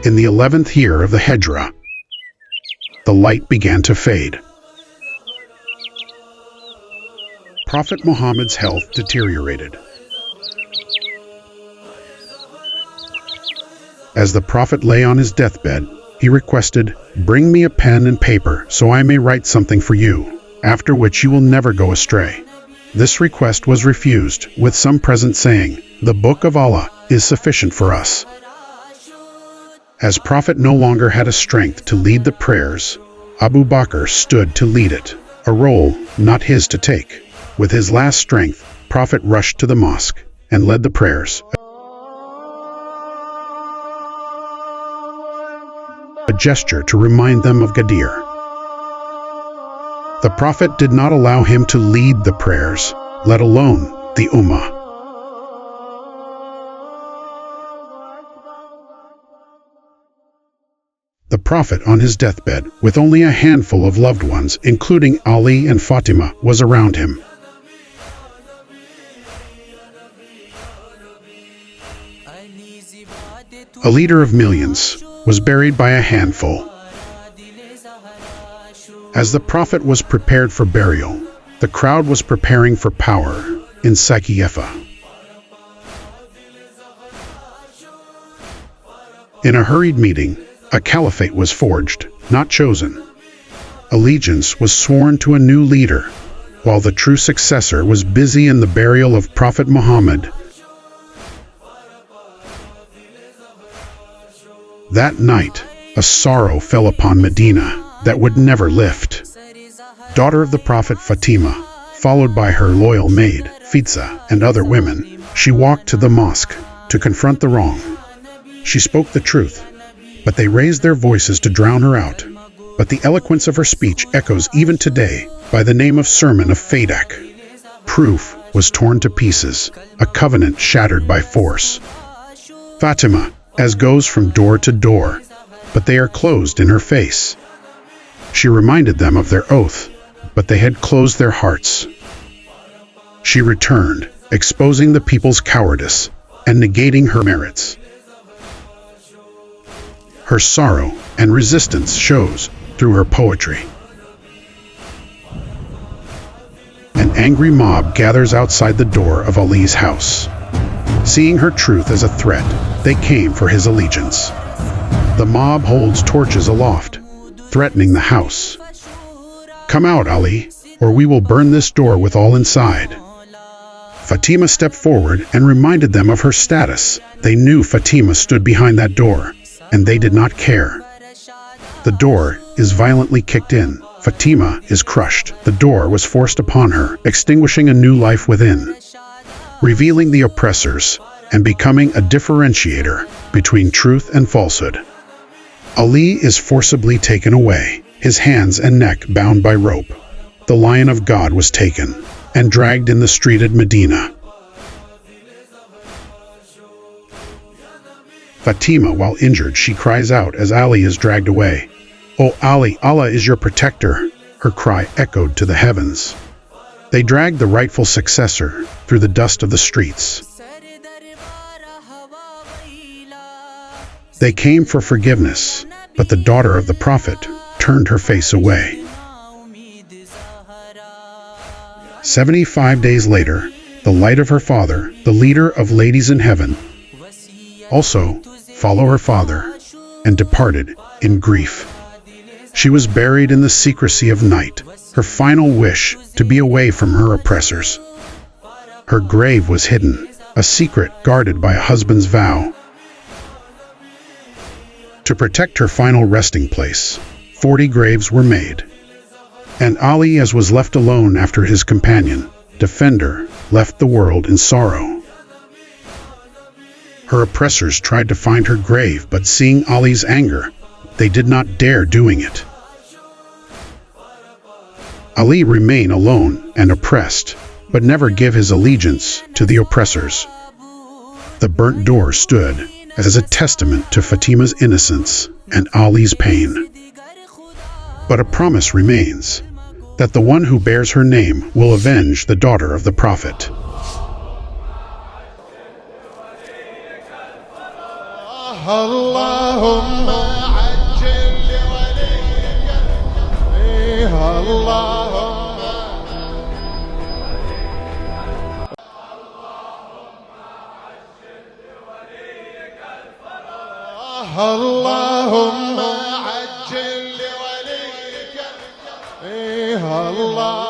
In the 11th year of the Hijra, the light began to fade. Prophet Muhammad's health deteriorated. As the Prophet lay on his deathbed, he requested, "Bring me a pen and paper so I may write something for you, after which you will never go astray." This request was refused, with some present saying, "The Book of Allah is sufficient for us." As Prophet no longer had a strength to lead the prayers, Abu Bakr stood to lead it, a role not his to take. With his last strength, Prophet rushed to the mosque and led the prayers, a gesture to remind them of Ghadir. The Prophet did not allow him to lead the prayers, let alone the Ummah. The Prophet on his deathbed, with only a handful of loved ones, including Ali and Fatima, was around him. A leader of millions was buried by a handful. As the Prophet was prepared for burial, the crowd was preparing for power in Saqifa. In a hurried meeting, a caliphate was forged, not chosen. Allegiance was sworn to a new leader, while the true successor was busy in the burial of Prophet Muhammad. That night, a sorrow fell upon Medina that would never lift. Daughter of the Prophet Fatima, followed by her loyal maid, Fitza, and other women, she walked to the mosque to confront the wrong. She spoke the truth, but they raised their voices to drown her out. But the eloquence of her speech echoes even today by the name of Sermon of Fadak. Proof was torn to pieces, a covenant shattered by force. Fatima, as goes from door to door, but they are closed in her face. She reminded them of their oath, but they had closed their hearts. She returned, exposing the people's cowardice and negating her merits. Her sorrow and resistance shows through her poetry. An angry mob gathers outside the door of Ali's house. Seeing her truth as a threat, they came for his allegiance. The mob holds torches aloft, threatening the house. "Come out, Ali, or we will burn this door with all inside." Fatima stepped forward and reminded them of her status. They knew Fatima stood behind that door, and they did not care. The door is violently kicked in. Fatima is crushed. The door was forced upon her, extinguishing a new life within, revealing the oppressors and becoming a differentiator between truth and falsehood. Ali is forcibly taken away, his hands and neck bound by rope. The Lion of God was taken and dragged in the streeted Medina. Fatima, while injured, she cries out as Ali is dragged away. "O Ali, Allah is your protector." Her cry echoed to the heavens. They dragged the rightful successor through the dust of the streets. They came for forgiveness, but the daughter of the Prophet turned her face away. 75 days later, the light of her father, the leader of ladies in heaven, also followed her father and departed in grief. She was buried in the secrecy of night, her final wish to be away from her oppressors. Her grave was hidden, a secret guarded by a husband's vow. To protect her final resting place, 40 graves were made. And Ali, as was left alone after his companion, defender, left the world in sorrow. Her oppressors tried to find her grave, but seeing Ali's anger, they did not dare doing it. Ali remained alone and oppressed, but never give his allegiance to the oppressors. The burnt door stood as a testament to Fatima's innocence and Ali's pain. But a promise remains, that the one who bears her name will avenge the daughter of the Prophet. اللهم عجل لوليك اللهم اللهم عجل لوليك الله